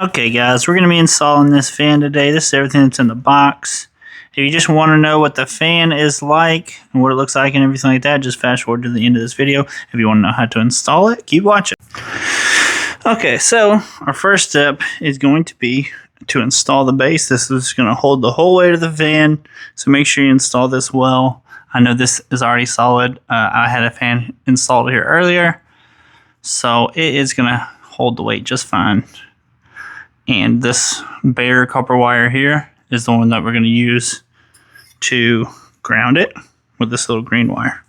Okay guys, we're going to be installing this fan today. This is everything that's in the box. If you just want to know what the fan is like and what it looks like and everything like that, just fast forward to the end of this video. If you want to know how to install it, keep watching. Okay, so our first step is going to be to install the base. This is going to hold the whole weight of the fan, so make sure you install this well. I know this is already solid. I had a fan installed here earlier, so it is going to hold the weight just fine. And this bare copper wire here is the one that we're going to use to ground it with this little green wire.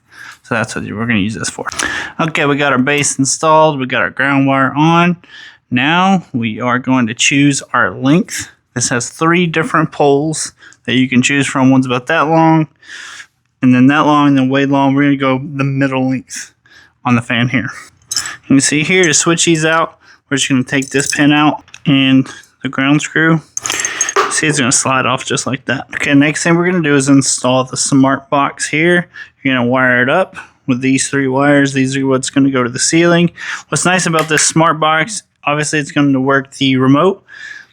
So that's what we're going to use this for. Okay, we got our base installed. We got our ground wire on. Now we are going to choose our length. This has 3 different poles that you can choose from. One's about that long, and then that long, and then way long. We're going to go the middle length on the fan here. You can see here to switch these out, we're just going to take this pin out and the ground screw. See, it's going to slide off just like that. Okay, next thing we're going to do is install the smart box here. You're going to wire it up with these 3 wires. These are what's going to go to the ceiling. What's nice about this smart box, obviously it's going to work the remote,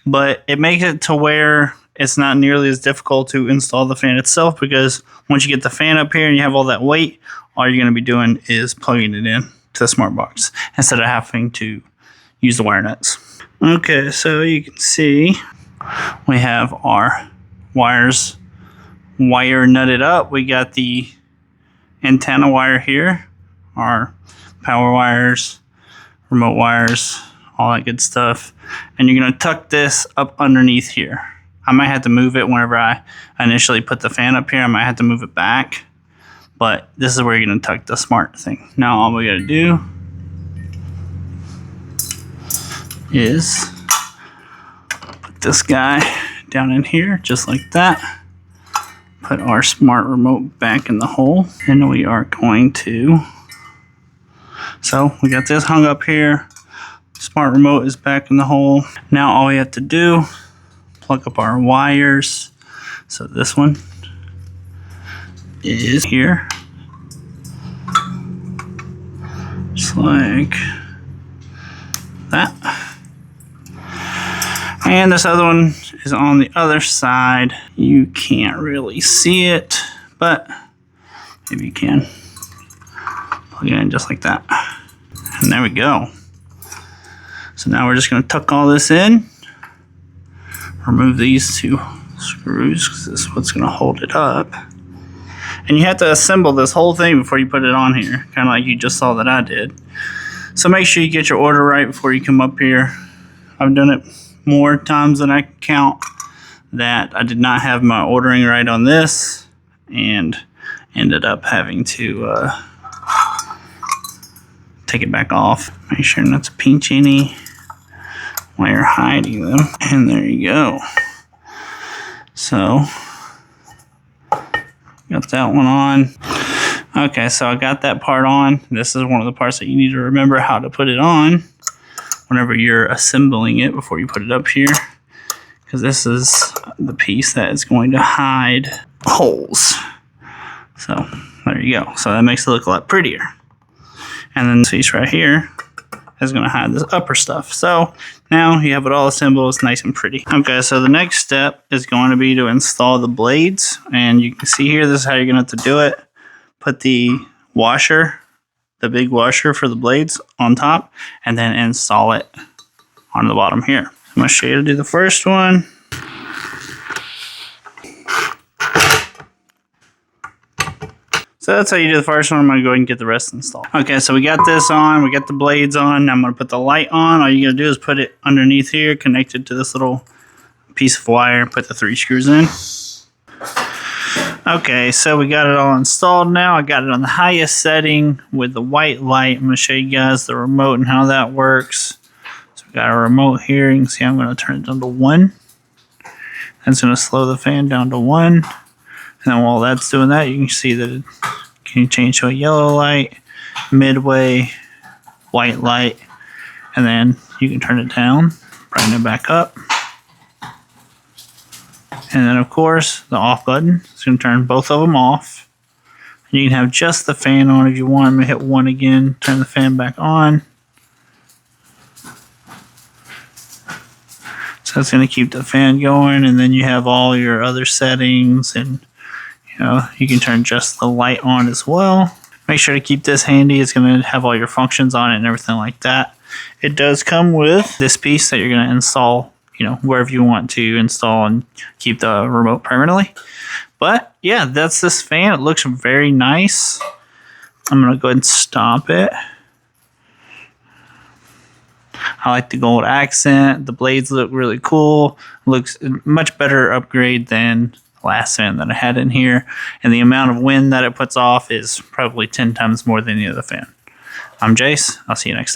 but it makes it to where it's not nearly as difficult to install the fan itself, because once you get the fan up here and you have all that weight, all you're going to be doing is plugging it in to the smart box instead of having to use the wire nuts. Okay, so you can see we have our wires wire nutted up. We got the antenna wire here, our power wires, remote wires, all that good stuff. And you're going to tuck this up underneath here. I might have to move it whenever I initially put the fan up here. I might have to move it back, but this is where you're going to tuck the smart thing. Now all we got to do is put this guy down in here just like that. Put our smart remote back in the hole, and we are going to, so we got this hung up here. Smart remote is back in the hole. Now all we have to do, plug up our wires. So this one is here, just like that. And this other one is on the other side. You can't really see it, but maybe you can. Plug it in just like that. And there we go. So now we're just going to tuck all this in. Remove these 2 screws, because this is what's going to hold it up. And you have to assemble this whole thing before you put it on here, kind of like you just saw that I did. So make sure you get your order right before you come up here. I've done it more times than I can count that I did not have my ordering right on this, and ended up having to take it back off. Make sure not to pinch any while you're hiding them. And there you go. So got that one on. Okay, so I got that part on. This is one of the parts that you need to remember how to put it on whenever you're assembling it before you put it up here, because this is the piece that is going to hide holes. So there you go. So that makes it look a lot prettier. And then this piece right here is going to hide this upper stuff. So now you have it all assembled. It's nice and pretty. Okay, so the next step is going to be to install the blades. And you can see here, this is how you're going to have to do it. Put the washer, the big washer for the blades, on top, and then install it on the bottom here. I'm going to show you how to do the first one. So that's how you do the first one. I'm going to go ahead and get the rest installed. Okay, so we got this on. We got the blades on. Now I'm going to put the light on. All you got to do is put it underneath here, connected to this little piece of wire. Put the 3 screws in. Okay, so we got it all installed now. I got it on the highest setting with the white light. I'm going to show you guys the remote and how that works. So we got our remote here. You can see I'm going to turn it down to 1. That's going to slow the fan down to 1. And then while that's doing that, you can see that it can change to a yellow light, midway, white light, and then you can turn it down, brighten it back up. And then, of course, the off button is going to turn both of them off. You can have just the fan on if you want. I'm going to hit 1 again, turn the fan back on. So it's going to keep the fan going, and then you have all your other settings, and you can turn just the light on as well. Make sure to keep this handy. It's going to have all your functions on it and everything like that. It does come with this piece that you're going to install, wherever you want to install and keep the remote permanently. But yeah, that's this fan. It looks very nice. I'm going to go ahead and stop it. I like the gold accent. The blades look really cool. Looks a much better upgrade than the last fan that I had in here. And the amount of wind that it puts off is probably 10 times more than the other fan. I'm Jace. I'll see you next time.